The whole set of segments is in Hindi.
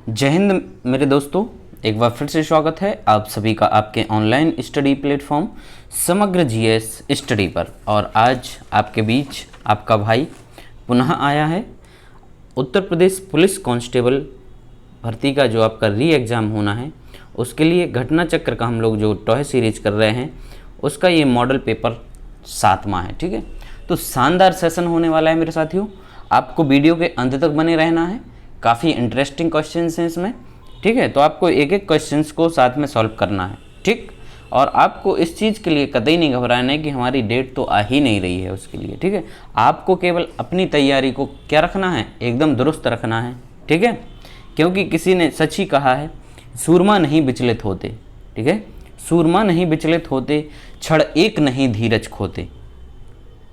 जय हिंद मेरे दोस्तों, एक बार फिर से स्वागत है आप सभी का आपके ऑनलाइन स्टडी प्लेटफॉर्म समग्र जीएस स्टडी पर। और आज आपके बीच आपका भाई पुनः आया है। उत्तर प्रदेश पुलिस कांस्टेबल भर्ती का जो आपका री एग्ज़ाम होना है उसके लिए घटना चक्र का हम लोग जो टॉय सीरीज कर रहे हैं उसका ये मॉडल पेपर 7वां है। ठीक है, तो शानदार सेशन होने वाला है मेरे साथियों। आपको वीडियो के अंत तक बने रहना है। काफ़ी इंटरेस्टिंग क्वेश्चंस हैं इसमें। ठीक है, तो आपको एक एक क्वेश्चंस को साथ में सॉल्व करना है। ठीक, और आपको इस चीज़ के लिए कतई नहीं घबराना है कि हमारी डेट तो आ ही नहीं रही है उसके लिए। ठीक है, आपको केवल अपनी तैयारी को क्या रखना है, एकदम दुरुस्त रखना है। ठीक है, क्योंकि किसी ने सच ही कहा है, सूरमा नहीं विचलित होते। ठीक है, सूरमा नहीं विचलित होते, क्षण एक नहीं धीरज खोते,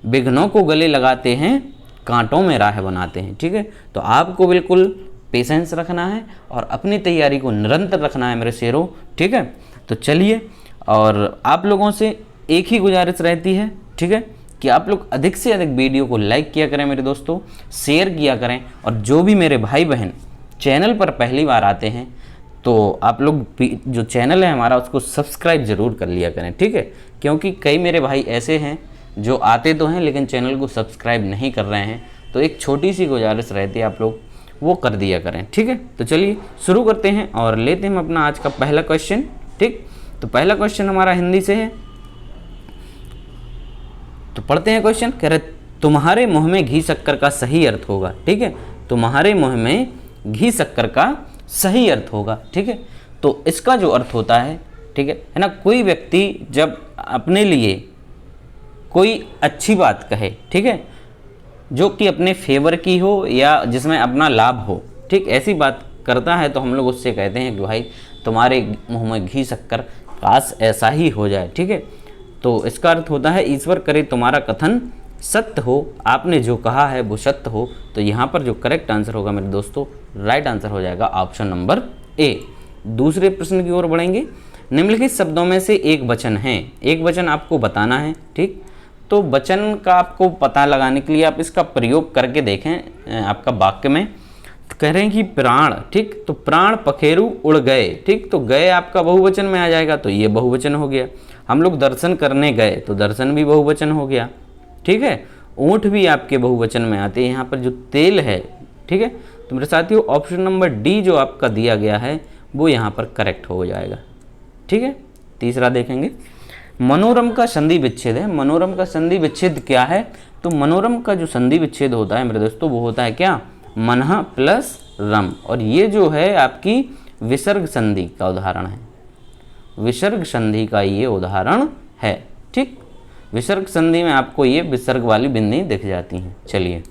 विघ्नों को गले लगाते हैं, कांटों में राह बनाते हैं। ठीक है, तो आपको बिल्कुल पेशेंस रखना है और अपनी तैयारी को निरंतर रखना है मेरे शेरों। ठीक है, तो चलिए, और आप लोगों से एक ही गुजारिश रहती है, ठीक है, कि आप लोग अधिक से अधिक वीडियो को लाइक किया करें मेरे दोस्तों, शेयर किया करें। और जो भी मेरे भाई बहन चैनल पर पहली बार आते हैं तो आप लोग जो चैनल है हमारा उसको सब्सक्राइब ज़रूर कर लिया करें। ठीक है, क्योंकि कई मेरे भाई ऐसे हैं जो आते तो हैं लेकिन चैनल को सब्सक्राइब नहीं कर रहे हैं, तो एक छोटी सी गुजारिश रहती है, आप लोग वो कर दिया करें। ठीक है, तो चलिए शुरू करते हैं और लेते हैं अपना आज का पहला क्वेश्चन। ठीक, तो पहला क्वेश्चन हमारा हिंदी से है, तो पढ़ते हैं क्वेश्चन। कह रहे तुम्हारे मुंह में घी शक्कर का सही अर्थ होगा। ठीक है, तुम्हारे मुंह में घी शक्कर का सही अर्थ होगा। ठीक है, तो इसका जो अर्थ होता है, ठीक है ना, कोई व्यक्ति जब अपने लिए कोई अच्छी बात कहे, ठीक है, जो कि अपने फेवर की हो या जिसमें अपना लाभ हो, ठीक, ऐसी बात करता है तो हम लोग उससे कहते हैं कि भाई तुम्हारे मुंह में घी शक्कर, काश ऐसा ही हो जाए। ठीक है, तो इसका अर्थ होता है ईश्वर करे तुम्हारा कथन सत्य हो, आपने जो कहा है वो सत्य हो। तो यहाँ पर जो करेक्ट आंसर होगा मेरे दोस्तों, राइट आंसर हो जाएगा ऑप्शन नंबर ए। दूसरे प्रश्न की ओर बढ़ेंगे। निम्नलिखित शब्दों में से एक वचन है, एक वचन आपको बताना है। ठीक, तो वचन का आपको पता लगाने के लिए आप इसका प्रयोग करके देखें आपका वाक्य में। तो कह रहे हैं कि प्राण, ठीक, तो प्राण पखेरु उड़ गए। ठीक, तो गए आपका बहुवचन में आ जाएगा, तो ये बहुवचन हो गया। हम लोग दर्शन करने गए, तो दर्शन भी बहुवचन हो गया। ठीक है, ऊँट भी आपके बहुवचन में आते हैं। यहाँ पर जो तेल है, ठीक है, तो मेरे साथियों ऑप्शन नंबर डी जो आपका दिया गया है वो यहाँ पर करेक्ट हो जाएगा। ठीक है, तीसरा देखेंगे। मनोरम का संधि विच्छेद है। मनोरम का संधि विच्छेद क्या है? तो मनोरम का जो संधि विच्छेद होता है मेरे दोस्तों वो होता है क्या, मनः प्लस रम। और ये जो है आपकी विसर्ग संधि का उदाहरण है, विसर्ग संधि का ये उदाहरण है। ठीक, विसर्ग संधि में आपको ये विसर्ग वाली बिंदी दिख जाती हैं। चलिए,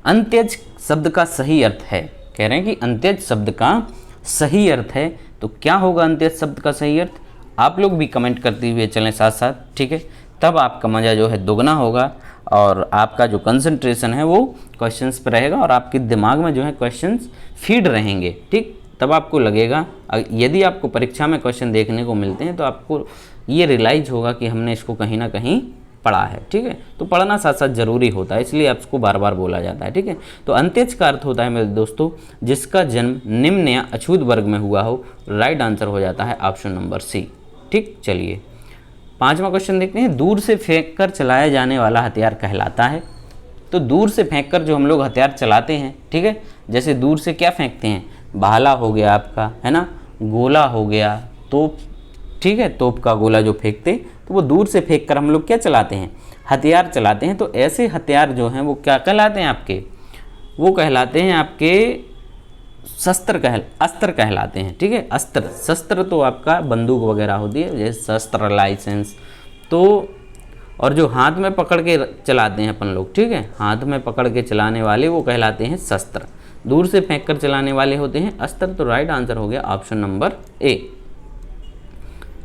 अंत्यज शब्द का सही अर्थ है। कह रहे हैं कि अंत्यज शब्द का सही अर्थ है, तो क्या होगा अंत्यज शब्द का सही अर्थ? आप लोग भी कमेंट करते हुए चलें साथ साथ। ठीक है, तब आपका मज़ा जो है दोगुना होगा और आपका जो कंसंट्रेशन है वो क्वेश्चंस पर रहेगा और आपके दिमाग में जो है क्वेश्चंस फीड रहेंगे। ठीक, तब आपको लगेगा, यदि आपको परीक्षा में क्वेश्चन देखने को मिलते हैं तो आपको ये रियलाइज होगा कि हमने इसको कहीं ना कहीं पढ़ा है। ठीक है, तो पढ़ना साथ साथ जरूरी होता है, इसलिए आपको बार बार बोला जाता है। ठीक है, तो अंत्यज का अर्थ होता है मेरे दोस्तों जिसका जन्म निम्न या अछूत वर्ग में हुआ हो। राइट आंसर हो जाता है ऑप्शन नंबर सी। ठीक, चलिए पांचवा क्वेश्चन देखते हैं। दूर से फेंककर चलाया जाने वाला हथियार कहलाता है। तो दूर से फेंककर जो हम लोग हथियार चलाते हैं, ठीक है, जैसे दूर से क्या फेंकते हैं, भाला हो गया आपका, है ना, गोला हो गया, तोप, ठीक है, तोप का गोला जो फेंकते, तो वो दूर से फेंककर हम लोग क्या चलाते हैं, हथियार चलाते हैं। तो ऐसे हथियार जो हैं वो क्या कहलाते हैं आपके, वो कहलाते हैं आपके अस्त्र कहलाते हैं। ठीक है, अस्त्र, शस्त्र तो आपका बंदूक वगैरह होती है, जैसे शस्त्र लाइसेंस। तो और जो हाथ में पकड़ के चलाते हैं अपन लोग, ठीक है, हाथ में पकड़ के चलाने वाले वो कहलाते हैं शस्त्र। दूर से फेंक कर चलाने वाले होते हैं अस्त्र। तो राइट आंसर हो गया ऑप्शन नंबर ए।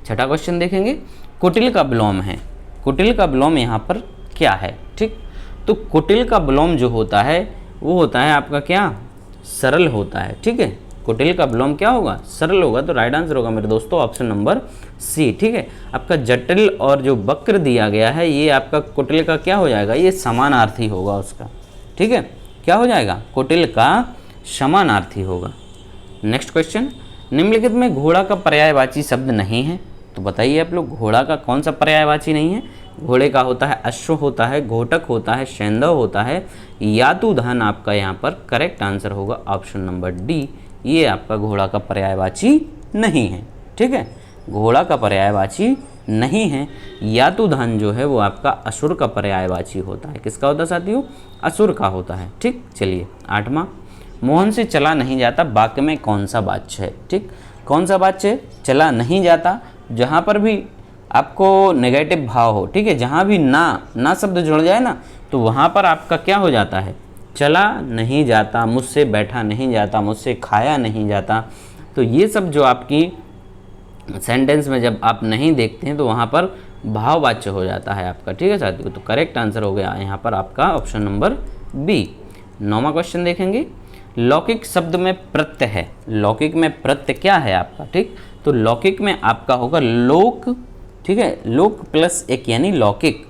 छठा क्वेश्चन देखेंगे। कुटिल का विलोम है। कुटिल का विलोम यहाँ पर क्या है? ठीक, तो कुटिल का विलोम जो होता है वो होता है आपका क्या, सरल होता है। ठीक है, कुटिल का विलोम क्या होगा, सरल होगा। तो राइट आंसर होगा मेरे दोस्तों ऑप्शन नंबर सी। ठीक है, आपका जटिल और जो वक्र दिया गया है ये आपका कुटिल का क्या हो जाएगा, ये समानार्थी होगा उसका। ठीक है, क्या हो जाएगा, कुटिल का समानार्थी होगा। नेक्स्ट क्वेश्चन, निम्नलिखित में घोड़ा का पर्यायवाची शब्द नहीं है, तो बताइए आप लोग घोड़ा का कौन सा पर्यायवाची नहीं है। घोड़े का होता है अश्व होता है, घोटक होता है, सैंधव होता है, यातुधान आपका यहाँ पर करेक्ट आंसर होगा ऑप्शन नंबर डी, ये आपका घोड़ा का पर्यायवाची नहीं है। ठीक है, घोड़ा का पर्यायवाची नहीं है। यातुधान जो है वो आपका असुर का पर्यायवाची होता है। किसका होता है साथियों? असुर का होता है। ठीक, चलिए 8वां, मोहन से चला नहीं जाता वाक्य में कौन सा वाच्य है। ठीक, कौन सा वाच्य? चला नहीं जाता। जहाँ पर भी आपको नेगेटिव भाव हो, ठीक है, जहाँ भी ना शब्द जुड़ जाए ना, तो वहाँ पर आपका क्या हो जाता है? चला नहीं जाता, मुझसे बैठा नहीं जाता, मुझसे खाया नहीं जाता। तो ये सब जो आपकी सेंटेंस में जब आप नहीं देखते हैं तो वहाँ पर भाववाच्य हो जाता है आपका। ठीक है साथियों, तो करेक्ट आंसर हो गया यहाँ पर आपका ऑप्शन नंबर बी। 9वां क्वेश्चन देखेंगे, लौकिक शब्द में प्रत्यय है। लौकिक में प्रत्यय क्या है आपका? ठीक, तो लौकिक में आपका होगा लोक। ठीक है, लोक प्लस एक यानी लौकिक,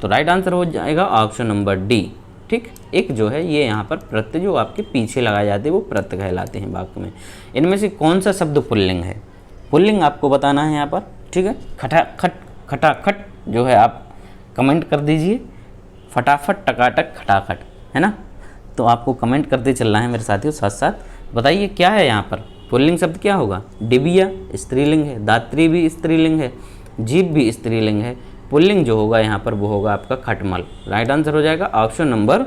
तो राइट आंसर हो जाएगा ऑप्शन नंबर डी। ठीक, एक जो है ये यहाँ पर प्रत्यय जो आपके पीछे लगाए जाते हैं वो प्रत्यय कहलाते हैं वाक्य में। इनमें से कौन सा शब्द पुल्लिंग है? पुल्लिंग आपको बताना है यहाँ पर। ठीक है, खटाखट जो है आप कमेंट कर दीजिए, फटाफट, टकाटक, खटाखट, है ना। तो आपको कमेंट करते चलना है मेरे साथियों साथ साथ। बताइए क्या है यहाँ पर पुल्लिंग शब्द? क्या होगा? डिबिया स्त्रीलिंग है, दात्री भी स्त्रीलिंग है, जीभ भी स्त्रीलिंग है। पुल्लिंग जो होगा यहाँ पर वो होगा आपका खटमल। राइट आंसर हो जाएगा ऑप्शन नंबर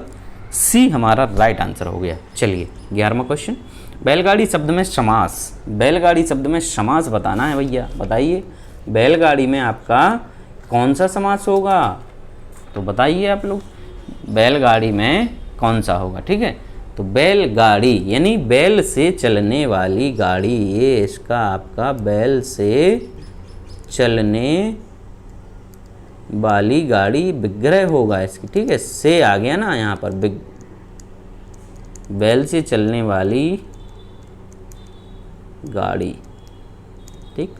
सी, हमारा राइट आंसर हो गया। चलिए 11वां क्वेश्चन, बैलगाड़ी शब्द में समास। बैलगाड़ी शब्द में समास बताना है भैया। बताइए बैलगाड़ी में आपका कौन सा समास होगा? तो बताइए आप लोग, बैलगाड़ी में कौन सा होगा? ठीक है, तो बैलगाड़ी यानी बैल से चलने वाली गाड़ी, ये इसका आपका बैल से चलने वाली गाड़ी विग्रह होगा इसकी। ठीक है, से आ गया ना यहाँ पर, बैल से चलने वाली गाड़ी। ठीक,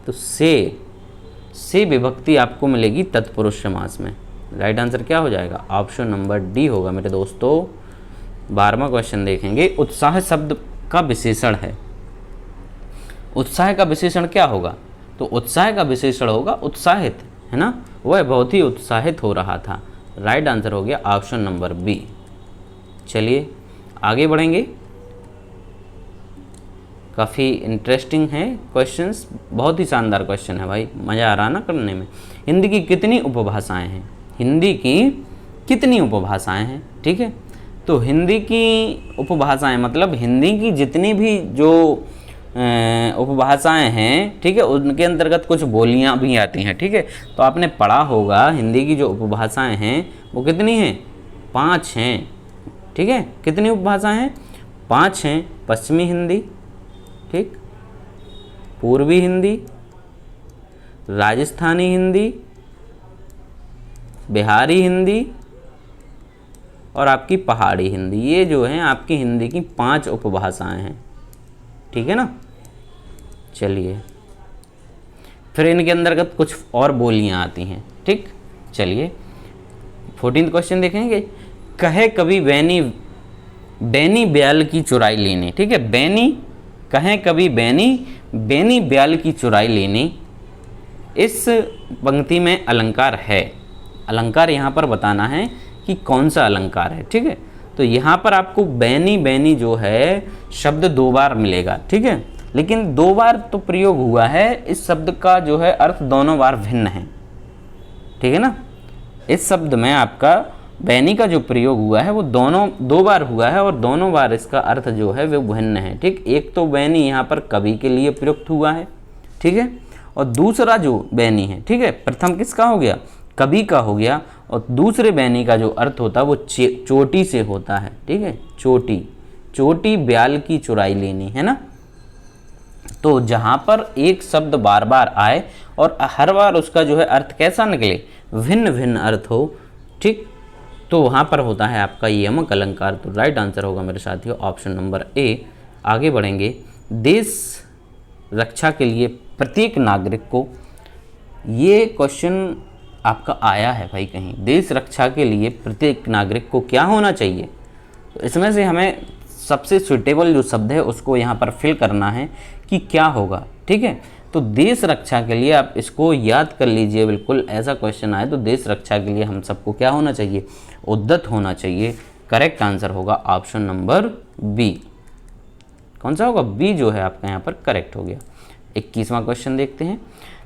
तो से विभक्ति आपको मिलेगी तत्पुरुष समास में। राइट आंसर क्या हो जाएगा? ऑप्शन नंबर डी होगा मेरे दोस्तों। 12वां क्वेश्चन देखेंगे, उत्साह शब्द का विशेषण है। उत्साह का विशेषण क्या होगा? तो उत्साह का विशेषण होगा उत्साहित, है ना, वह बहुत ही उत्साहित हो रहा था। राइट आंसर हो गया ऑप्शन नंबर बी। चलिए आगे बढ़ेंगे, काफ़ी इंटरेस्टिंग है क्वेश्चंस, बहुत ही शानदार क्वेश्चन है भाई, मज़ा आ रहा ना करने में। हिंदी की कितनी उपभाषाएं हैं? हिंदी की कितनी उपभाषाएं हैं? ठीक है, तो हिंदी की उपभाषाएं मतलब हिंदी की जितनी भी जो उपभाषाएं हैं, ठीक है, उनके अंतर्गत कुछ बोलियां भी आती हैं। ठीक है, तो आपने पढ़ा होगा हिंदी की जो उपभाषाएं हैं वो कितनी हैं? 5 हैं। ठीक है, कितनी उपभाषाएं हैं? 5 हैं। पश्चिमी हिंदी, ठीक, पूर्वी हिंदी, राजस्थानी हिंदी, बिहारी हिंदी और आपकी पहाड़ी हिंदी। ये जो है आपकी हिंदी की 5 उपभाषाएं हैं। ठीक है ना। चलिए फिर इनके अंतर्गत कुछ और बोलियां आती हैं। ठीक, चलिए 14वां क्वेश्चन देखेंगे, कहे कभी बैनी बैनी ब्याल की चुराई लेनी। ठीक है, बैनी, कहें कभी बैनी बैनी ब्याल की चुराई लेनी, इस पंक्ति में अलंकार है। अलंकार यहाँ पर बताना है कि कौन सा अलंकार है। ठीक है, तो यहाँ पर आपको बैनी बैनी जो है शब्द 2 बार मिलेगा। ठीक है, लेकिन 2 बार तो प्रयोग हुआ है, इस शब्द का जो है अर्थ दोनों बार भिन्न है। ठीक है ना, इस शब्द में आपका बैनी का जो प्रयोग हुआ है वो 2 बार हुआ है और दोनों बार इसका अर्थ जो है वो भिन्न है। ठीक, एक तो बैनी यहाँ पर कवि के लिए प्रयुक्त हुआ है। ठीक है, और दूसरा जो बैनी है, ठीक है, प्रथम किसका हो गया? कवि का हो गया, और दूसरे बैनी का जो अर्थ होता है वो चोटी से होता है। ठीक है, चोटी, चोटी ब्याल की चुराई लेनी, है ना। तो जहाँ पर एक शब्द बार बार आए और हर बार उसका जो है अर्थ कैसा निकले? भिन्न भिन्न अर्थ हो। ठीक, तो वहाँ पर होता है आपका यमक अलंकार। तो राइट आंसर होगा मेरे साथियों ऑप्शन नंबर ए। आगे बढ़ेंगे, देश रक्षा के लिए प्रत्येक नागरिक को, ये क्वेश्चन आपका आया है भाई कहीं, देश रक्षा के लिए प्रत्येक नागरिक को क्या होना चाहिए? तो इसमें से हमें सबसे सुइटेबल जो शब्द है उसको यहाँ पर फिल करना है कि क्या होगा, ठीक है। तो देश रक्षा के लिए आप इसको याद कर लीजिए, बिल्कुल ऐसा क्वेश्चन आए तो देश रक्षा के लिए हम सबको क्या होना चाहिए, उद्यत होना चाहिए। करेक्ट आंसर होगा ऑप्शन नंबर बी। कौन सा होगा, बी जो है आपका यहाँ पर करेक्ट हो गया। 21वां क्वेश्चन देखते हैं।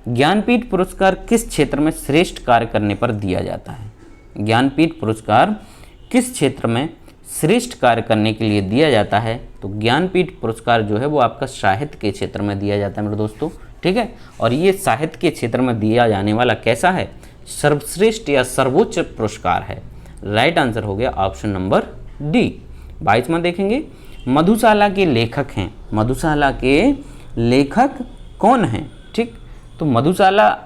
ज्ञानपीठ पुरस्कार किस क्षेत्र में श्रेष्ठ कार्य करने पर दिया जाता है? ज्ञानपीठ पुरस्कार किस क्षेत्र में श्रेष्ठ कार्य करने के लिए दिया जाता है? तो ज्ञानपीठ पुरस्कार जो है वो आपका साहित्य के क्षेत्र में दिया जाता है मेरे दोस्तों, ठीक है। और ये साहित्य के क्षेत्र में दिया जाने वाला कैसा है, सर्वश्रेष्ठ या सर्वोच्च पुरस्कार है। राइट आंसर हो गया ऑप्शन नंबर डी। 22वां देखेंगे। मधुशाला के लेखक हैं, मधुशाला के लेखक कौन हैं? ठीक, तो मधुशाला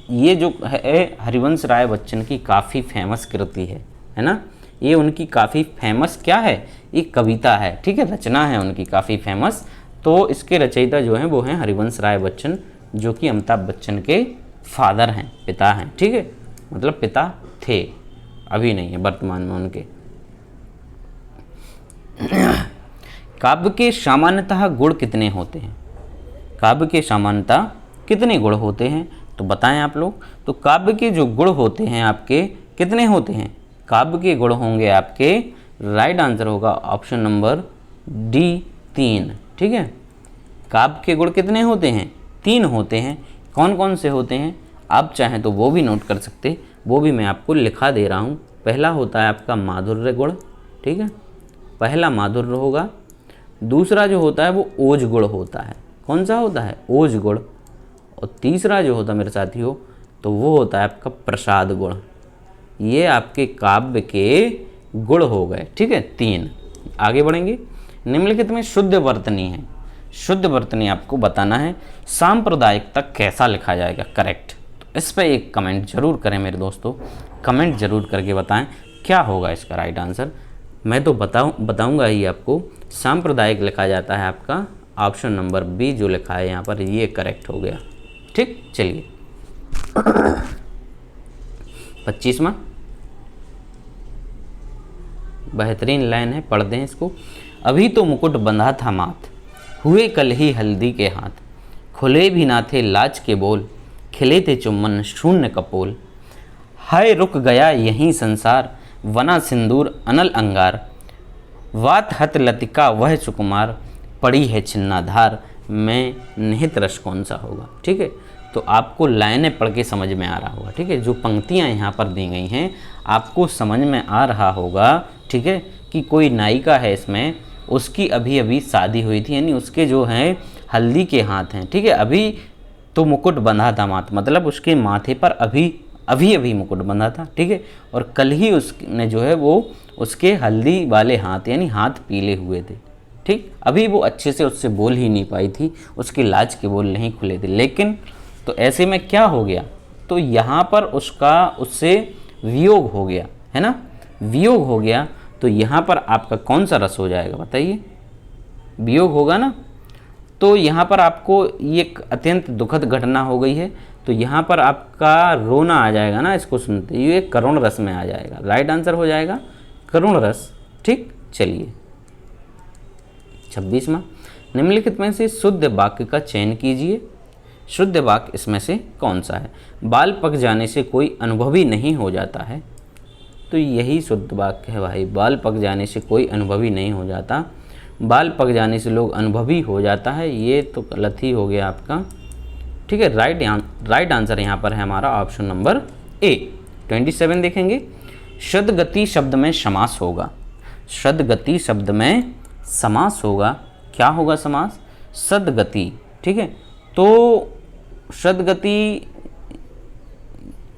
ये जो है हरिवंश राय बच्चन की काफ़ी फेमस कृति है ना। ये उनकी काफ़ी फेमस क्या है, एक कविता है, ठीक है, रचना है उनकी काफ़ी फेमस। तो इसके रचयिता जो हैं वो हैं हरिवंश राय बच्चन, जो कि अमिताभ बच्चन के फादर हैं, पिता हैं, ठीक है, मतलब पिता थे, अभी नहीं है, वर्तमान में उनके। काव्य के सामान्यतः गुण कितने होते हैं? काव्य के सामान्यतः कितने गुण होते हैं, तो बताएं आप लोग। तो काव्य के जो गुण होते हैं आपके कितने होते हैं? काव्य के गुण होंगे आपके, राइट आंसर होगा ऑप्शन नंबर डी 3, ठीक है। काव्य के गुण कितने होते हैं? 3 होते हैं। कौन कौन से होते हैं आप चाहें तो वो भी नोट कर सकते, वो भी मैं आपको लिखा दे रहा हूँ। पहला होता है आपका माधुर्य गुण, ठीक है, पहला माधुर्य होगा। दूसरा जो होता है वो ओज गुण होता है। कौन सा होता है? ओज गुण। और तीसरा जो होता है मेरे साथियों, तो वो होता है आपका प्रसाद गुण। ये आपके काव्य के गुण हो गए, ठीक है, 3। आगे बढ़ेंगे। निम्नलिखित में शुद्ध वर्तनी है, शुद्ध वर्तनी आपको बताना है। सांप्रदायिकता कैसा लिखा जाएगा? करेक्ट। तो इस पर एक कमेंट जरूर करें मेरे दोस्तों, कमेंट जरूर करके बताएं क्या होगा इसका राइट आंसर। मैं तो बताऊंगा ही आपको। सांप्रदायिक लिखा जाता है आपका ऑप्शन नंबर बी जो लिखा है यहाँ पर, ये करेक्ट हो गया, ठीक। चलिए 25वां बेहतरीन लाइन है, पढ़ दें इसको। अभी तो मुकुट बंधा था माथ, हुए कल ही हल्दी के हाथ, खुले भी ना थे लाज के बोल, खिले थे चुम्बन शून्य कपोल, हाय रुक गया यहीं संसार, वना सिंदूर अनल अंगार, वात हत लतिका वह सुकुमार, पड़ी है छिन्नाधार, में निहित रस कौन सा होगा? ठीक है, तो आपको लाइनें पढ़ के समझ में आ रहा होगा, ठीक है। जो पंक्तियाँ यहाँ पर दी गई हैं आपको समझ में आ रहा होगा, ठीक है, कि कोई नायिका है इसमें, उसकी अभी अभी शादी हुई थी, यानी उसके जो हैं हल्दी के हाथ हैं, ठीक है। अभी तो मुकुट बंधा था माथ, मतलब उसके माथे पर अभी मुकुट बंधा था, ठीक है, और कल ही उसने जो है वो उसके हल्दी वाले हाथ यानी हाथ पीले हुए थे, ठीक। अभी वो अच्छे से उससे बोल ही नहीं पाई थी, उसके लाज के बोल नहीं खुले थे। लेकिन तो ऐसे में क्या हो गया, तो यहाँ पर उससे वियोग हो गया, है ना, वियोग हो गया। तो यहाँ पर आपका कौन सा रस हो जाएगा बताइए? वियोग होगा ना। तो यहाँ पर आपको ये एक अत्यंत दुखद घटना हो गई है, तो यहाँ पर आपका रोना आ जाएगा ना इसको सुनते, ये करुण रस में आ जाएगा। राइट आंसर हो जाएगा करुण रस, ठीक। चलिए 26वां, निम्नलिखित में से शुद्ध वाक्य का चयन कीजिए। शुद्ध वाक्य इसमें से कौन सा है? बाल पक जाने से कोई अनुभवी नहीं हो जाता है, तो यही शुद्ध वाक्य है भाई। बाल पक जाने से कोई अनुभवी नहीं हो जाता, बाल पक जाने से लोग अनुभवी हो जाता है, ये तो गलत ही हो गया आपका, ठीक है। राइट आंसर यहाँ पर है हमारा ऑप्शन नंबर ए। 27 देखेंगे। शतगति शब्द में समास होगा, शतगति शब्द में समास होगा, क्या होगा समास? सदगति, ठीक है। तो शतगति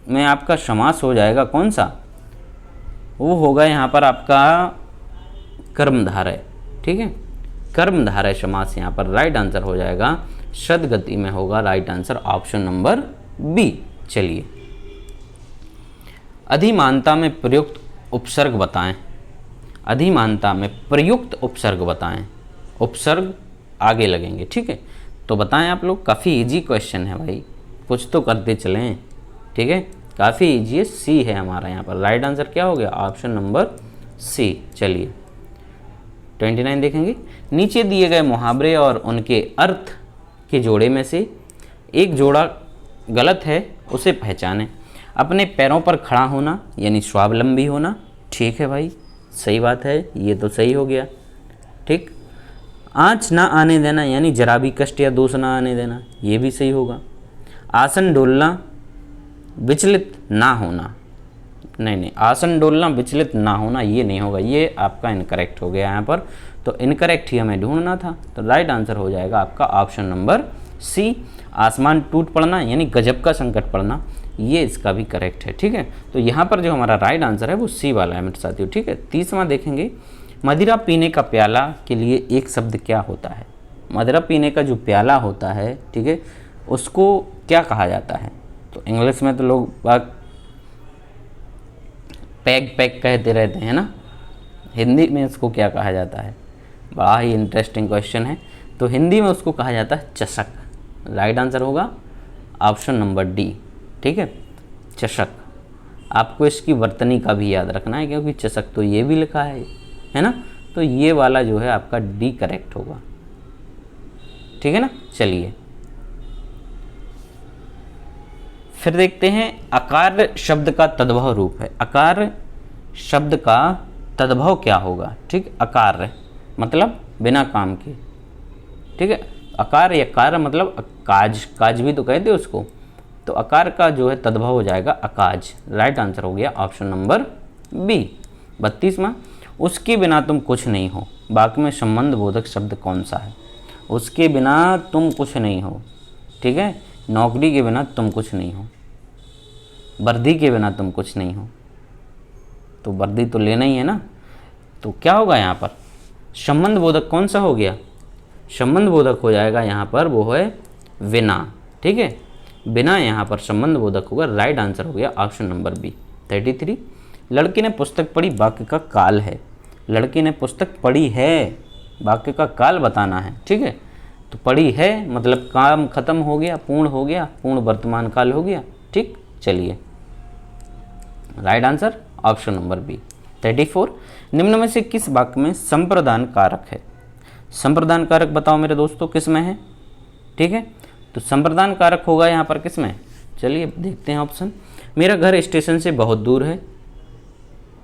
में आपका समास हो जाएगा कौन सा? वो होगा यहाँ पर आपका कर्मधारय, ठीक है, कर्मधारय समास यहाँ पर राइट आंसर हो जाएगा, शतगति में होगा right answer option number B. चलिए अधिमानता में प्रयुक्त उपसर्ग बताएं, अधिमानता में प्रयुक्त उपसर्ग बताएं, उपसर्ग आगे लगेंगे, ठीक है। तो बताएं आप लोग, काफ़ी इजी क्वेश्चन है भाई, कुछ तो करते चलें, ठीक है, काफ़ी इजी है। सी है हमारा यहाँ पर, राइट आंसर क्या हो गया? Option number C. चलिए 29 देखेंगे, नीचे दिए गए मुहावरे और उनके अर्थ के जोड़े में से एक जोड़ा गलत है, उसे पहचानें। अपने पैरों पर खड़ा होना यानी स्वावलंबी होना, ठीक है भाई, सही बात है, ये तो सही हो गया। ठीक, आँच ना आने देना यानी जरा भी कष्ट या दोष ना आने देना, ये भी सही होगा। आसन डोलना विचलित ना होना, नहीं, आसन डोलना विचलित ना होना ये नहीं होगा, ये आपका इनकरेक्ट हो गया यहाँ पर, तो इनकरेक्ट ही हमें ढूंढना था। तो राइट आंसर हो जाएगा आपका ऑप्शन नंबर सी। आसमान टूट पड़ना यानी गजब का संकट पड़ना, ये इसका भी करेक्ट है। ठीक है, तो यहाँ पर जो हमारा राइट आंसर है वो सी वाला है मेरे साथियों। ठीक है, तीसरा देखेंगे, मदिरा पीने का प्याला के लिए एक शब्द क्या होता है। मदिरा पीने का जो प्याला होता है, ठीक है, उसको क्या कहा जाता है। तो इंग्लिश में तो लोग पैग पैग कहते रहते हैं ना, हिंदी में इसको क्या कहा जाता है, बड़ा ही इंटरेस्टिंग क्वेश्चन है। तो हिंदी में उसको कहा जाता है चषक। राइट आंसर होगा ऑप्शन नंबर डी। ठीक है, चषक। आपको इसकी वर्तनी का भी याद रखना है, क्योंकि चषक तो ये भी लिखा है ना, तो ये वाला जो है आपका डी करेक्ट होगा। ठीक है ना, चलिए फिर देखते हैं, अकार शब्द का तद्भव रूप है। अकार शब्द का तद्भव क्या होगा। ठीक, अकार मतलब बिना काम के। ठीक है, अकार या कार्य मतलब काज, काज भी तो कहते हैं उसको, तो अकार का जो है तद्भव हो जाएगा अकाज। राइट आंसर हो गया ऑप्शन नंबर बी। 32वां, उसके बिना तुम कुछ नहीं हो। वाक्य में संबंध बोधक शब्द कौन सा है। उसके बिना तुम कुछ नहीं हो। ठीक है, नौकरी के बिना तुम कुछ नहीं हो, वर्दी के बिना तुम कुछ नहीं हो, तो वर्दी तो लेना ही है ना, तो क्या होगा यहाँ पर संबंध बोधक कौन सा हो गया। संबंध बोधक हो जाएगा यहाँ पर वो है बिना। ठीक है, बिना यहाँ पर संबंध बोधक होगा। राइट आंसर हो गया ऑप्शन नंबर बी। 33, लड़की ने पुस्तक पढ़ी वाक्य का काल है। लड़की ने पुस्तक पढ़ी है, वाक्य का काल बताना है। ठीक है, तो पढ़ी है मतलब काम खत्म हो गया, पूर्ण हो गया, पूर्ण वर्तमान काल हो गया। ठीक, चलिए right answer option number B. 34, निम्न में से किस वाक्य में संप्रदान कारक है। संप्रदान कारक बताओ मेरे दोस्तों किस में है। ठीक है, तो संप्रदान कारक होगा यहाँ पर किस में, चलिए देखते हैं ऑप्शन। मेरा घर स्टेशन से बहुत दूर है,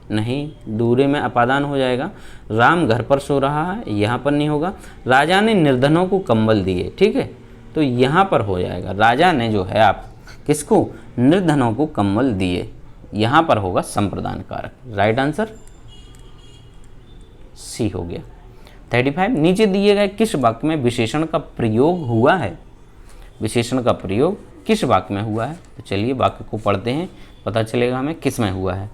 नहीं, दूरी में अपादान हो जाएगा। राम घर पर सो रहा है, यहाँ पर नहीं होगा। राजा ने निर्धनों को कंबल दिए। ठीक है, तो यहाँ पर हो जाएगा राजा ने जो है आप किसको, निर्धनों को कंबल दिए, यहाँ पर होगा संप्रदान कारक। राइट आंसर सी हो गया। 35, नीचे दिए गए किस वाक्य में विशेषण का प्रयोग हुआ है। विशेषण का प्रयोग किस वाक्य में हुआ है, तो चलिए वाक्य को पढ़ते हैं, पता चलेगा हमें किस में हुआ है।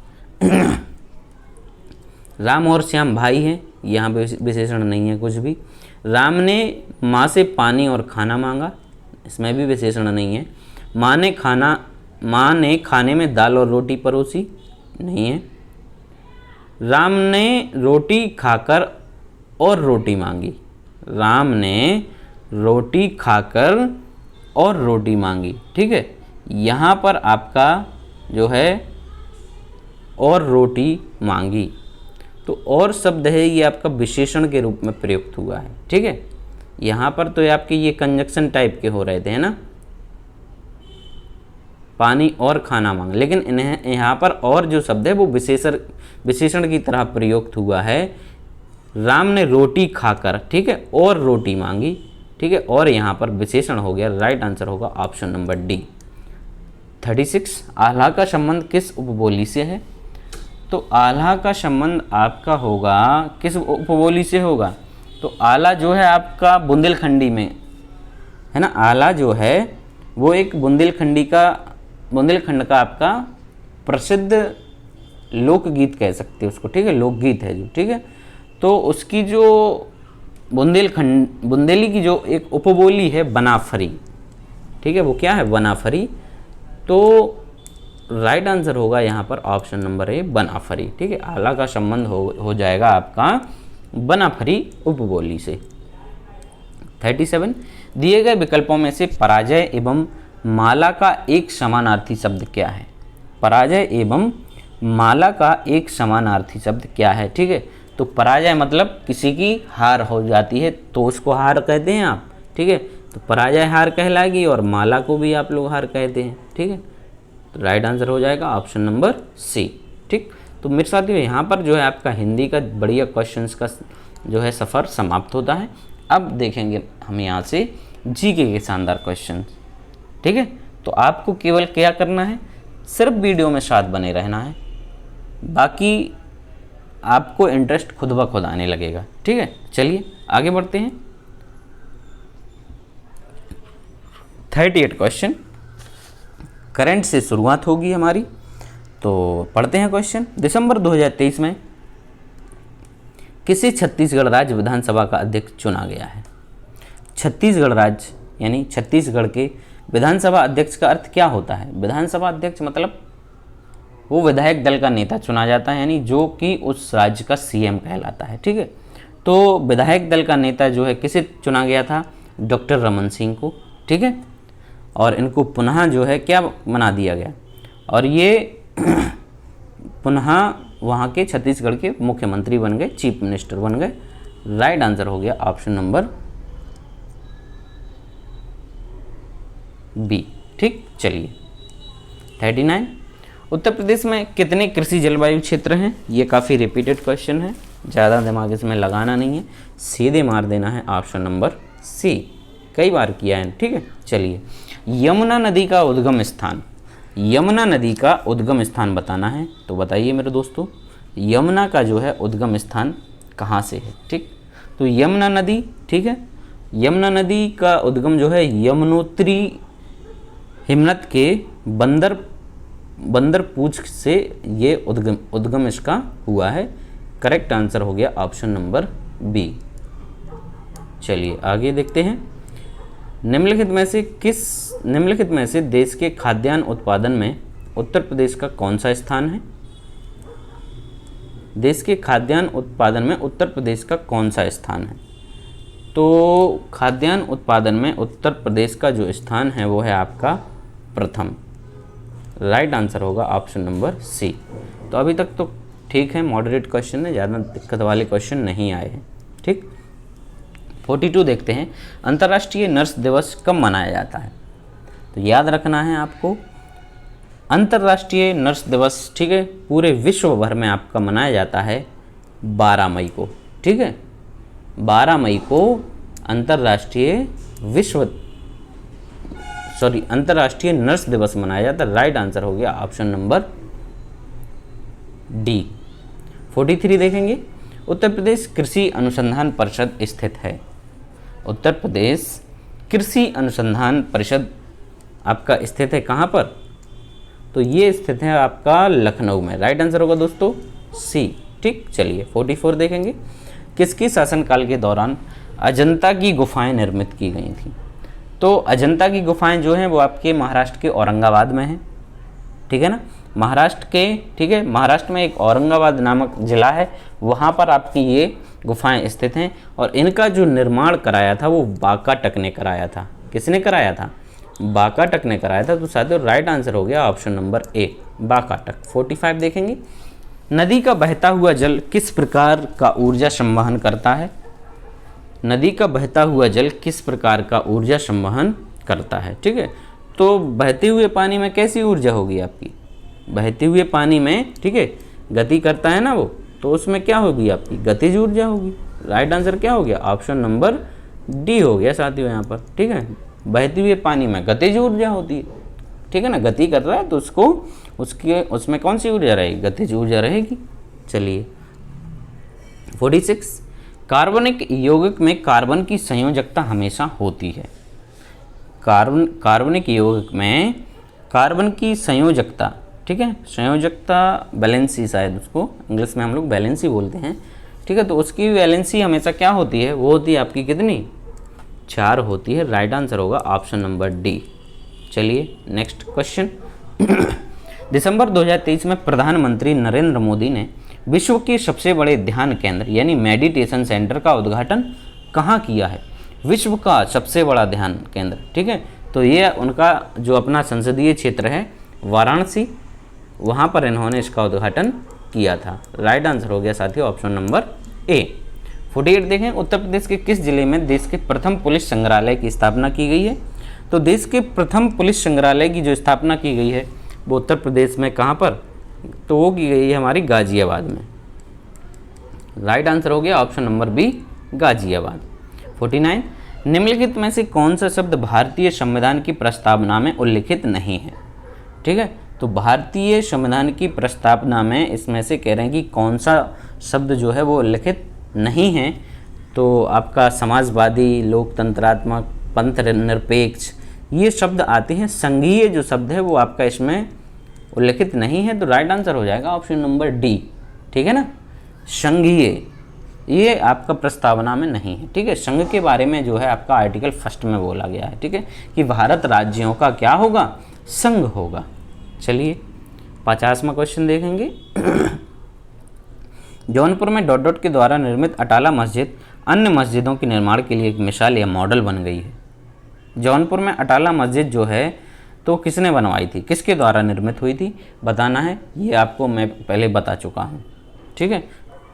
राम और श्याम भाई हैं, यहाँ पे विशेषण नहीं है कुछ भी। राम ने माँ से पानी और खाना मांगा, इसमें भी विशेषण नहीं है। माँ ने खाने में दाल और रोटी परोसी, नहीं है। राम ने रोटी खाकर और रोटी मांगी। राम ने रोटी खाकर और रोटी मांगी। ठीक है, यहाँ पर आपका जो है और रोटी मांगी, तो और शब्द है ये आपका विशेषण के रूप में प्रयुक्त हुआ है। ठीक है, यहाँ पर तो आपके ये कंजक्शन टाइप के हो रहे थे, है ना, पानी और खाना मांग, लेकिन इन्हें यहाँ पर और जो शब्द है वो विशेषण की तरह प्रयुक्त हुआ है। राम ने रोटी खाकर, ठीक है, और रोटी मांगी। ठीक है, और यहाँ पर विशेषण हो गया। राइट आंसर होगा ऑप्शन नंबर डी। 36, आल्हा का संबंध किस उपबोली से है। तो आल्हा का संबंध आपका होगा किस उपबोली से होगा, तो आला जो है आपका बुंदेलखंडी में है ना। आला जो है वो एक बुंदेलखंड का आपका प्रसिद्ध लोकगीत कह सकते हैं उसको। ठीक है, लोकगीत है जो, ठीक है, तो उसकी जो बुंदेली की जो एक उपबोली है बनाफरी। ठीक है, वो क्या है, बनाफरी। तो राइट आंसर होगा यहाँ पर ऑप्शन नंबर ए, बनाफरी। ठीक है, आला का संबंध हो जाएगा आपका बनाफरी उपबोली से। 37, दिए गए विकल्पों में से पराजय एवं माला का एक समानार्थी शब्द क्या है। पराजय एवं माला का एक समानार्थी शब्द क्या है। ठीक है, तो तो पराजय मतलब किसी की हार हो जाती है तो उसको हार कहते हैं आप, ठीक है। तो पराजय हार कहलाएगी और माला को भी आप लोग हार कहते हैं, ठीक है। तो राइट आंसर हो जाएगा ऑप्शन नंबर सी, ठीक। तो मेरे साथियों यहाँ पर जो है आपका हिंदी का बढ़िया क्वेश्चंस का जो है सफ़र समाप्त होता है। अब देखेंगे हम यहाँ से जीके के शानदार क्वेश्चन, ठीक है। तो आपको केवल क्या करना है, सिर्फ वीडियो में साथ बने रहना है, बाकी आपको इंटरेस्ट खुद ब खुद आने लगेगा, ठीक है। चलिए आगे बढ़ते हैं। 38 क्वेश्चन करंट से शुरुआत होगी हमारी, तो पढ़ते हैं क्वेश्चन। दिसंबर 2023 में किसे छत्तीसगढ़ राज्य विधानसभा का अध्यक्ष चुना गया है? छत्तीसगढ़ राज्य यानी छत्तीसगढ़ के विधानसभा अध्यक्ष का अर्थ क्या होता है? विधानसभा अध्यक्ष मतलब वो विधायक दल का नेता चुना जाता है, यानी जो कि उस राज्य का सीएम कहलाता है, ठीक है। तो विधायक दल का नेता जो है किसे चुना गया था? डॉक्टर रमन सिंह को, ठीक है। और इनको पुनः जो है क्या बना दिया गया, और ये पुनः वहाँ के छत्तीसगढ़ के मुख्यमंत्री बन गए, चीफ मिनिस्टर बन गए। राइट आंसर हो गया ऑप्शन नंबर बी, ठीक। चलिए 39 उत्तर प्रदेश में कितने कृषि जलवायु क्षेत्र हैं? ये काफ़ी रिपीटेड क्वेश्चन है, ज़्यादा दिमाग इसमें लगाना नहीं है, सीधे मार देना है ऑप्शन नंबर सी, कई बार किया है, ठीक है। चलिए यमुना नदी का उद्गम स्थान, यमुना नदी का उद्गम स्थान बताना है, तो बताइए मेरे दोस्तों यमुना का जो है उद्गम स्थान कहाँ से है, ठीक। तो यमुना नदी, ठीक है, यमुना नदी का उद्गम जो है यमुनोत्री हिमनद के बंदरपूछ से ये उद्गम इसका हुआ है। करेक्ट आंसर हो गया ऑप्शन नंबर बी। चलिए आगे देखते हैं। निम्नलिखित में से देश के खाद्यान्न उत्पादन में उत्तर प्रदेश का कौन सा स्थान है? देश के खाद्यान्न उत्पादन में उत्तर प्रदेश का कौन सा स्थान है? तो खाद्यान्न उत्पादन में उत्तर प्रदेश का जो स्थान है वो है आपका प्रथम। राइट आंसर होगा ऑप्शन नंबर सी। तो अभी तक तो ठीक है, मॉडरेट क्वेश्चन है, ज़्यादा दिक्कत वाले क्वेश्चन नहीं आए हैं, ठीक। 42 देखते हैं। अंतर्राष्ट्रीय नर्स दिवस कब मनाया जाता है? तो याद रखना है आपको, अंतर्राष्ट्रीय नर्स दिवस, ठीक है, पूरे विश्व भर में आपका मनाया जाता है 12 मई को, ठीक है। 12 मई को अंतर्राष्ट्रीय नर्स दिवस मनाया जाता है। राइट आंसर हो गया ऑप्शन नंबर डी। 43 देखेंगे। उत्तर प्रदेश कृषि अनुसंधान परिषद स्थित है। उत्तर प्रदेश कृषि अनुसंधान परिषद आपका स्थित है कहाँ पर? तो ये स्थित है आपका लखनऊ में। राइट आंसर होगा दोस्तों सी, ठीक। चलिए 44 देखेंगे। किसके शासनकाल के दौरान अजंता की गुफाएं निर्मित की गई थी? तो अजंता की गुफाएं जो हैं वो आपके महाराष्ट्र के औरंगाबाद में हैं, ठीक है ना, महाराष्ट्र के, ठीक है। महाराष्ट्र में एक औरंगाबाद नामक ज़िला है, वहाँ पर आपकी ये गुफाएं स्थित हैं। और इनका जो निर्माण कराया था वो वाकाटक ने कराया था। किसने कराया था? वाकाटक ने कराया था। तो साथियों राइट आंसर हो गया ऑप्शन नंबर ए, वाकाटक। 45 देखेंगे। नदी का बहता हुआ जल किस प्रकार का ऊर्जा संवहन करता है? नदी का बहता हुआ जल किस प्रकार का ऊर्जा संवहन करता है, ठीक है। तो बहते हुए पानी में कैसी ऊर्जा होगी आपकी? बहते हुए पानी में, ठीक है, गति करता है ना वो, तो उसमें क्या होगी आपकी? गतिज ऊर्जा होगी। राइट आंसर क्या हो गया? ऑप्शन नंबर डी हो गया साथियों यहाँ पर, ठीक है। बहते हुए पानी में गतिज ऊर्जा होती है, ठीक है ना, गति कर रहा है तो उसमें कौन सी ऊर्जा रहेगी? गतिज ऊर्जा रहेगी। चलिए 46। कार्बनिक यौगिक में कार्बन की संयोजकता हमेशा होती है। कार्बनिक यौगिक में कार्बन की संयोजकता, ठीक है, संयोजकता वैलेंसी, शायद उसको इंग्लिश में हम लोग वैलेंसी बोलते हैं, ठीक है। तो उसकी वैलेंसी हमेशा क्या होती है? वो होती है आपकी कितनी? 4 होती है। राइट आंसर होगा ऑप्शन नंबर डी। चलिए नेक्स्ट क्वेश्चन। दिसंबर 2023 में प्रधानमंत्री नरेंद्र मोदी ने विश्व के सबसे बड़े ध्यान केंद्र यानी मेडिटेशन सेंटर का उद्घाटन कहाँ किया है? विश्व का सबसे बड़ा ध्यान केंद्र, ठीक है। तो ये उनका जो अपना संसदीय क्षेत्र है वाराणसी, वहाँ पर इन्होंने इसका उद्घाटन किया था। राइट आंसर हो गया साथियों ऑप्शन नंबर ए। 48 देखें, उत्तर प्रदेश के किस जिले में देश के प्रथम पुलिस संग्रहालय की स्थापना की गई है? तो देश के प्रथम पुलिस संग्रहालय की जो स्थापना की गई है वो उत्तर प्रदेश में कहाँ पर? तो वो की गई है हमारी गाजियाबाद में। राइट आंसर हो गया ऑप्शन नंबर बी, गाजियाबाद। 49, निम्नलिखित में से कौन सा शब्द भारतीय संविधान की प्रस्तावना में उल्लिखित नहीं है? ठीक है, तो भारतीय संविधान की प्रस्तावना में इसमें से कह रहे हैं कि कौन सा शब्द जो है वो उल्लिखित नहीं है। तो आपका समाजवादी, लोकतंत्रात्मक, पंथ निरपेक्ष, ये शब्द आते हैं। संघीय जो शब्द है वो आपका इसमें उल्लिखित नहीं है, तो राइट आंसर हो जाएगा ऑप्शन नंबर डी। ठीक है ना, संघीय ये आपका प्रस्तावना में नहीं है। ठीक है, संघ के बारे में जो है आपका आर्टिकल 1 में बोला गया है। ठीक है, कि भारत राज्यों का क्या होगा? संघ होगा। चलिए 50वां क्वेश्चन देखेंगे। जौनपुर में डॉट डॉट के द्वारा निर्मित अटाला मस्जिद अन्य मस्जिदों के निर्माण के लिए एक मिसाल या मॉडल बन गई है। जौनपुर में अटाला मस्जिद जो है तो किसने बनवाई थी, किसके द्वारा निर्मित हुई थी, बताना है। ये आपको मैं पहले बता चुका हूँ। ठीक है,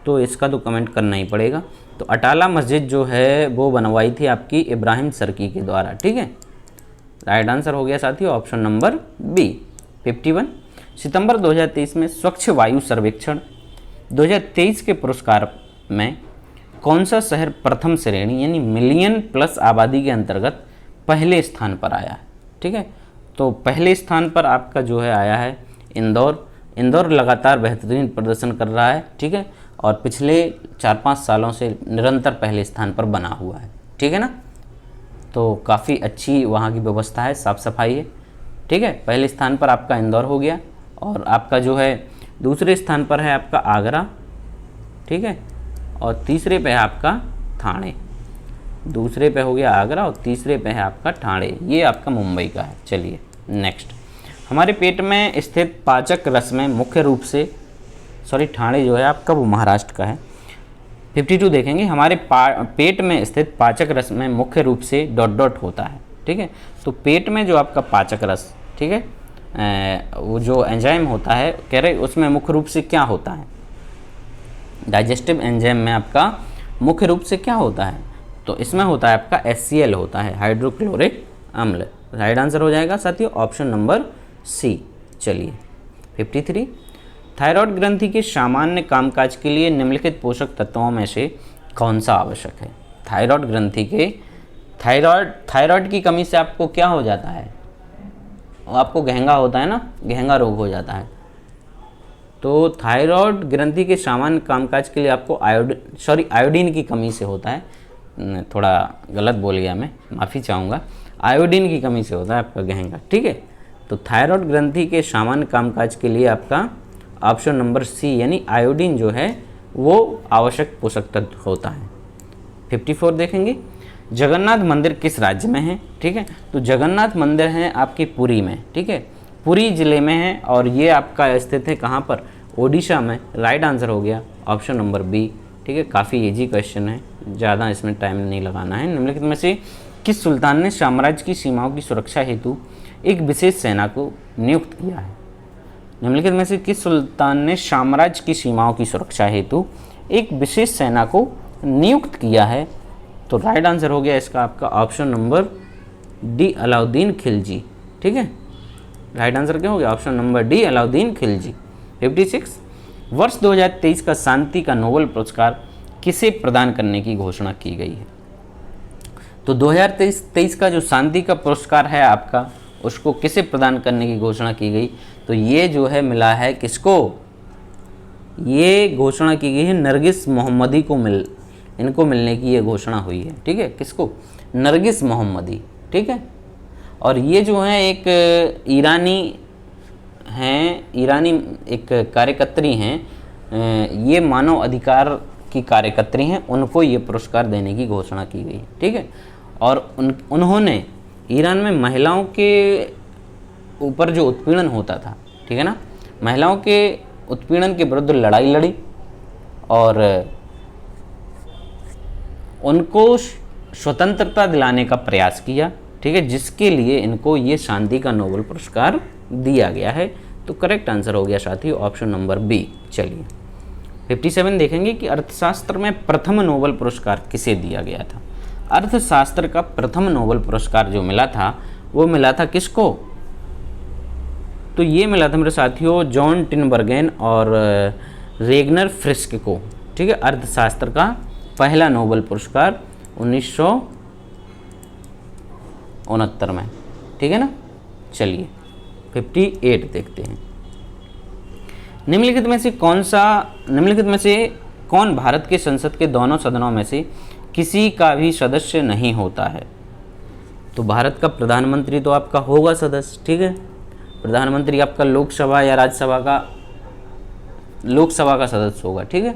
तो इसका तो कमेंट करना ही पड़ेगा। तो अटाला मस्जिद जो है वो बनवाई थी आपकी इब्राहिम सर्की के द्वारा। ठीक है, राइट आंसर हो गया साथियों ऑप्शन नंबर बी। 51, सितंबर 2023 में स्वच्छ वायु सर्वेक्षण 2023 के पुरस्कार में कौन सा शहर प्रथम श्रेणी यानी मिलियन प्लस आबादी के अंतर्गत पहले स्थान पर आया है? ठीक है, तो पहले स्थान पर आपका जो है आया है इंदौर। इंदौर लगातार बेहतरीन प्रदर्शन कर रहा है। ठीक है, और पिछले 4-5 सालों से निरंतर पहले स्थान पर बना हुआ है। ठीक है ना, तो काफ़ी अच्छी वहाँ की व्यवस्था है, साफ़ सफाई है। ठीक है, पहले स्थान पर आपका इंदौर हो गया, और आपका जो है दूसरे स्थान पर है आपका आगरा। ठीक है, और तीसरे पे है आपका ठाणे। दूसरे पे हो गया आगरा और तीसरे पे है आपका ठाणे, ये आपका मुंबई का है। चलिए नेक्स्ट, हमारे पेट में स्थित पाचक रस में मुख्य रूप से ठाणे जो है आपका वो महाराष्ट्र का है। 52 देखेंगे, हमारे पेट में स्थित पाचक रस में मुख्य रूप से डॉट डॉट होता है। ठीक है, तो पेट में जो आपका पाचक रस, ठीक है, वो जो एंजाइम होता है कह रहे उसमें मुख्य रूप से क्या होता है? डाइजेस्टिव एंजाइम में आपका मुख्य रूप से क्या होता है? तो इसमें होता है आपका HCl होता है, हाइड्रोक्लोरिक अम्ल। राइट आंसर हो जाएगा साथियों ऑप्शन नंबर सी। चलिए 53, थायराइड ग्रंथि के सामान्य कामकाज के लिए निम्नलिखित पोषक तत्वों में से कौन सा आवश्यक है? थायराइड ग्रंथि के थायराइड की कमी से आपको क्या हो जाता है? आपको घेंगा होता है ना, घेंगा रोग हो जाता है। तो थायराइड ग्रंथि के सामान्य कामकाज के लिए आपको आयोडीन की कमी से होता है। थोड़ा गलत बोल गया मैं, माफ़ी चाहूँगा। आयोडीन की कमी से होता है आपका घेंगा। ठीक है, तो थायराइड ग्रंथि के सामान्य कामकाज के लिए आपका ऑप्शन नंबर सी यानी आयोडीन जो है वो आवश्यक पोषक तत्व होता है। 54 देखेंगे, जगन्नाथ मंदिर किस राज्य में है? ठीक है, तो जगन्नाथ मंदिर है आपकी पुरी में। ठीक है, पुरी जिले में है, और ये आपका स्थित है कहाँ पर? ओडिशा में। राइट आंसर हो गया ऑप्शन नंबर बी। ठीक है, काफ़ी इजी क्वेश्चन है, ज़्यादा इसमें टाइम नहीं लगाना है। निम्नलिखित में से किस सुल्तान ने साम्राज्य की सीमाओं की सुरक्षा हेतु एक विशेष सेना को नियुक्त किया है? निम्नलिखित में से किस सुल्तान ने साम्राज्य की सीमाओं की सुरक्षा हेतु एक विशेष सेना को नियुक्त किया है? तो राइट आंसर हो गया इसका आपका option number D, Alauddin Khilji. ठीक है, राइट आंसर क्या हो गया? Option number D, Alauddin Khilji. 56, वर्ष 2023 का शांति का नोबेल पुरस्कार किसे प्रदान करने की घोषणा की गई है? तो 2023 का जो शांति का पुरस्कार है आपका, उसको किसे प्रदान करने की घोषणा की गई? तो ये जो है मिला है किसको? ये घोषणा की गई है नरगिस मोहम्मदी को इनको मिलने की ये घोषणा हुई है। ठीक है, किसको? नरगिस मोहम्मदी। ठीक है, और ये जो है एक ईरानी एक कार्यकर्त्री हैं, ये मानव अधिकार की कार्यकर्त्री हैं, उनको ये पुरस्कार देने की घोषणा की गई। ठीक है, और उन्होंने ईरान में महिलाओं के ऊपर जो उत्पीड़न होता था, ठीक है ना, महिलाओं के उत्पीड़न के विरुद्ध लड़ाई लड़ी और उनको स्वतंत्रता दिलाने का प्रयास किया। ठीक है, जिसके लिए इनको ये शांति का नोबेल पुरस्कार दिया गया है। तो करेक्ट आंसर हो गया साथी ऑप्शन नंबर बी। चलिए 57 देखेंगे कि अर्थशास्त्र में प्रथम नोबेल पुरस्कार किसे दिया गया था। अर्थशास्त्र का प्रथम नोबेल पुरस्कार जो मिला था वो मिला था किसको? तो ये मिला था मेरे साथियों जॉन टिनबर्गेन और रेगनर फ्रिस्क को। ठीक है, अर्थशास्त्र का पहला नोबेल पुरस्कार 1969 में। ठीक है ना। चलिए 58 देखते हैं। निम्नलिखित में से कौन भारत के संसद के दोनों सदनों में से किसी का भी सदस्य नहीं होता है? तो भारत का प्रधानमंत्री तो आपका होगा सदस्य। ठीक है, प्रधानमंत्री आपका लोकसभा या राज्यसभा का, लोकसभा का सदस्य होगा। ठीक है,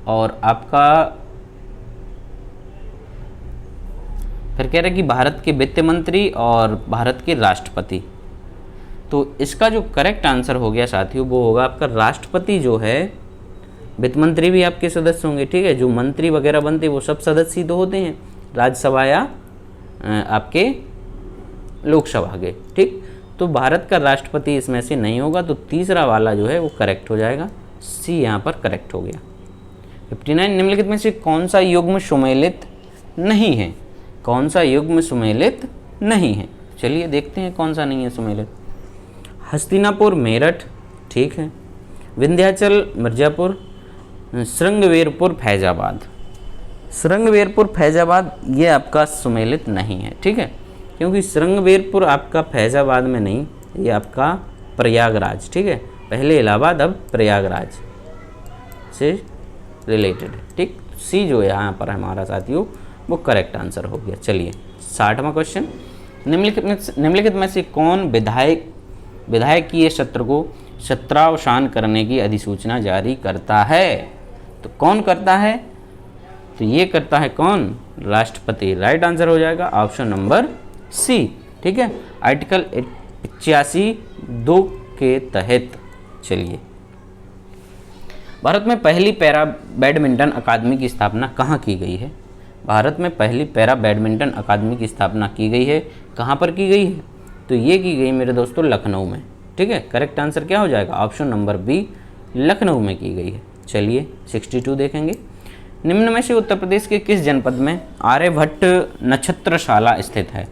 और आपका फिर कह रहे हैं कि भारत के वित्त मंत्री और भारत के राष्ट्रपति। तो इसका जो करेक्ट आंसर हो गया साथियों वो होगा आपका राष्ट्रपति जो है। वित्त मंत्री भी आपके सदस्य होंगे। ठीक है, जो मंत्री वगैरह बनते हैं वो सब सदस्य ही तो होते हैं राज्यसभा या आपके लोकसभा के। ठीक, तो भारत का राष्ट्रपति इसमें से नहीं होगा, तो तीसरा वाला जो है वो करेक्ट हो जाएगा, सी यहाँ पर करेक्ट हो गया। 59 निम्नलिखित में से कौन सा युग्म सुमेलित नहीं है? कौन सा युग्म सुमेलित नहीं है? चलिए देखते हैं कौन सा नहीं है सुमेलित। हस्तिनापुर मेरठ, ठीक है, विंध्याचल मिर्ज़ापुर, श्रृंगवेरपुर फैजाबाद। श्रृंगवेरपुर फैजाबाद ये आपका सुमेलित नहीं है। ठीक है, क्योंकि श्रृंगवेरपुर आपका फैजाबाद में नहीं, ये आपका प्रयागराज। ठीक है, पहले इलाहाबाद अब प्रयागराज से रिलेटेड है। ठीक, सी जो यहाँ पर हमारा साथियों वो करेक्ट आंसर हो गया। चलिए 60वां क्वेश्चन। निम्नलिखित में से कौन विधायकीय सत्र को सत्रावसान करने की अधिसूचना जारी करता है? तो कौन करता है? तो ये करता है कौन? राष्ट्रपति। राइट आंसर हो जाएगा ऑप्शन नंबर सी। ठीक है, आर्टिकल 85(2) के तहत। चलिए, भारत में पहली पैरा बैडमिंटन अकादमी की स्थापना कहाँ की गई है? भारत में पहली पैरा बैडमिंटन अकादमी की स्थापना की गई है, कहाँ पर की गई है? तो ये की गई मेरे दोस्तों लखनऊ में। ठीक है, करेक्ट आंसर क्या हो जाएगा? ऑप्शन नंबर बी, लखनऊ में की गई है। चलिए 62 देखेंगे। निम्न में से उत्तर प्रदेश के किस जनपद में आर्यभट्ट नक्षत्रशाला स्थित है?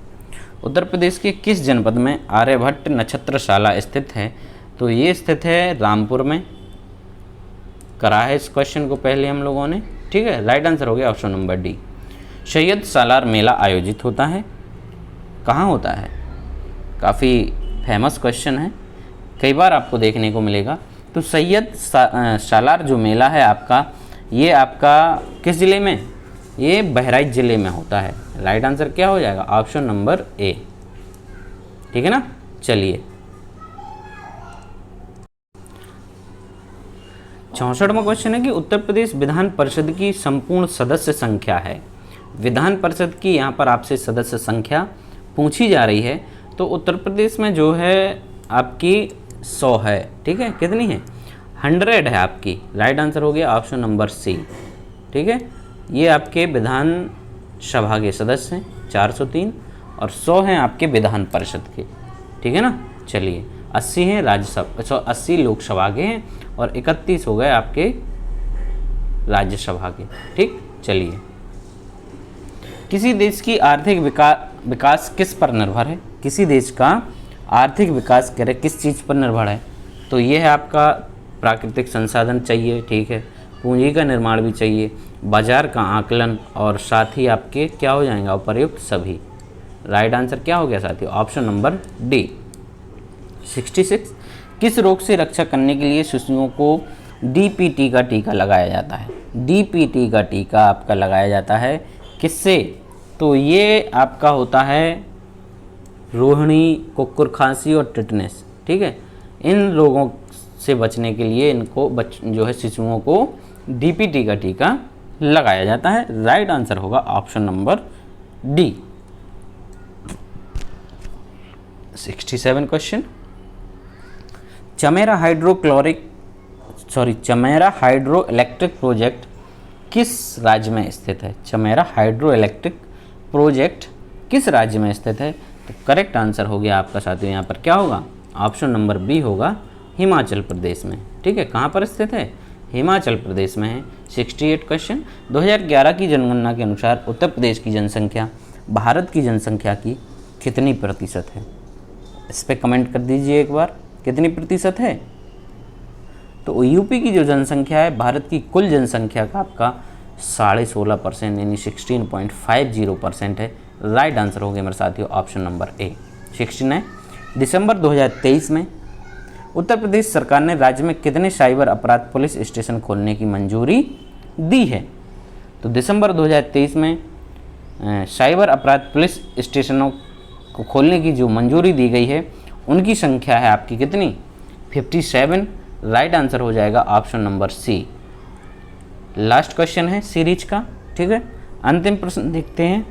उत्तर प्रदेश के किस जनपद में आर्यभट्ट नक्षत्रशाला स्थित है? तो ये स्थित है रामपुर में। करा है इस क्वेश्चन को पहले हम लोगों ने। ठीक है, राइट आंसर हो गया ऑप्शन नंबर डी। सैयद सालार मेला आयोजित होता है, कहाँ होता है? काफ़ी फेमस क्वेश्चन है, कई बार आपको देखने को मिलेगा। तो सैयद सालार जो मेला है आपका, ये आपका किस ज़िले में? ये बहराइच ज़िले में होता है। राइट आंसर क्या हो जाएगा? Option number A. ठीक है ना। चलिए 64वां क्वेश्चन है कि उत्तर प्रदेश विधान परिषद की संपूर्ण सदस्य संख्या है। विधान परिषद की यहाँ पर आपसे सदस्य संख्या पूछी जा रही है। तो उत्तर प्रदेश में जो है आपकी 100 है। ठीक है, कितनी है? 100 है आपकी। राइट आंसर हो गया ऑप्शन नंबर सी। ठीक है, ये आपके विधान सभा के सदस्य हैं 403 और 100 हैं आपके विधान परिषद के। ठीक है ना। चलिए 80 हैं राज्यसभा, 80 लोकसभा के हैं और 31 हो गए आपके राज्यसभा के। ठीक, चलिए किसी देश की आर्थिक विकास किस पर निर्भर है? किसी देश का आर्थिक विकास करे किस चीज़ पर निर्भर है? तो ये है आपका प्राकृतिक संसाधन चाहिए। ठीक है, पूंजी का निर्माण भी चाहिए, बाजार का आकलन और साथ ही आपके क्या हो जाएंगे? उपर्युक्त सभी। राइट आंसर क्या हो गया साथियों? Option number D. 66 किस रोग से रक्षा करने के लिए शिशुओं को डीपीटी का टीका लगाया जाता है? डीपीटी का टीका आपका लगाया जाता है किससे? तो ये आपका होता है रोहिणी, कुक्कुर खांसी और टिटनेस। ठीक है, इन रोगों से बचने के लिए इनको जो है शिशुओं को डीपीटी का टीका लगाया जाता है। राइट आंसर होगा option number D. 67 question. Chamera hydro electric project किस राज्य में स्थित है? चमेरा हाइड्रो इलेक्ट्रिक प्रोजेक्ट किस राज्य में स्थित है? तो करेक्ट आंसर हो गया आपका साथियों यहाँ पर क्या होगा? ऑप्शन नंबर बी होगा, हिमाचल प्रदेश में। ठीक है, कहाँ पर स्थित है? हिमाचल प्रदेश में है। 68 क्वेश्चन। 2011 की जनगणना के अनुसार उत्तर प्रदेश की जनसंख्या भारत की जनसंख्या की कितनी प्रतिशत है? इस पर कमेंट कर दीजिए एक बार, कितनी प्रतिशत है? तो यूपी की जो जनसंख्या है भारत की कुल जनसंख्या का आपका 16.5% यानी 16.50% है। राइट आंसर हो गया मेरे साथियों ऑप्शन नंबर ए 69। दिसंबर 2023 में उत्तर प्रदेश सरकार ने राज्य में कितने साइबर अपराध पुलिस स्टेशन खोलने की मंजूरी दी है? तो दिसंबर 2023 में साइबर अपराध पुलिस स्टेशनों को खोलने की जो मंजूरी दी गई है उनकी संख्या है आपकी कितनी? 57। राइट आंसर हो जाएगा option number C. Last question है सीरीज का, ठीक है। अंतिम प्रश्न देखते हैं।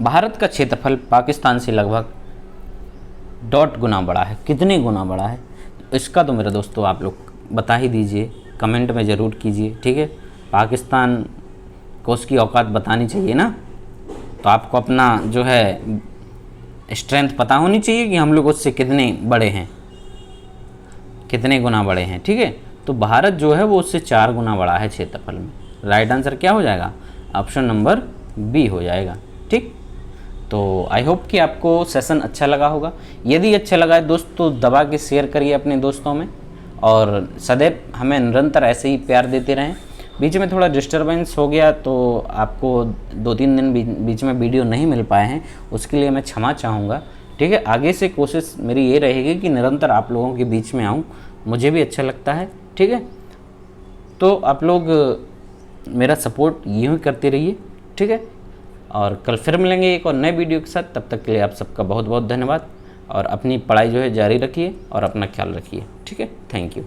भारत का क्षेत्रफल पाकिस्तान से लगभग डॉट गुना बड़ा है, कितने गुना बड़ा है? इसका तो मेरे दोस्तों आप लोग बता ही दीजिए, कमेंट में ज़रूर कीजिए, ठीक है। पाकिस्तान को उसकी औकात बतानी चाहिए ना, तो आपको अपना जो है स्ट्रेंथ पता होनी चाहिए कि हम लोग उससे कितने बड़े हैं, कितने गुना बड़े हैं, ठीक है। तो भारत जो है वो उससे 4 गुना बड़ा है क्षेत्रफल में। राइट आंसर क्या हो जाएगा? ऑप्शन नंबर बी हो जाएगा, ठीक। तो आई होप कि आपको सेशन अच्छा लगा होगा। यदि अच्छा लगा है दोस्तों दबा के शेयर करिए अपने दोस्तों में, और सदैव हमें निरंतर ऐसे ही प्यार देते रहें। बीच में थोड़ा डिस्टरबेंस हो गया तो आपको 2-3 दिन बीच में वीडियो नहीं मिल पाए हैं, उसके लिए मैं क्षमा चाहूँगा, ठीक है। आगे से कोशिश मेरी ये रहेगी कि निरंतर आप लोगों के बीच में आऊँ, मुझे भी अच्छा लगता है, ठीक है। तो आप लोग मेरा सपोर्ट यूँ ही करते रहिए, ठीक है। और कल फिर मिलेंगे एक और नए वीडियो के साथ। तब तक के लिए आप सबका बहुत बहुत धन्यवाद, और अपनी पढ़ाई जो है जारी रखिए और अपना ख्याल रखिए, ठीक है। Thank you.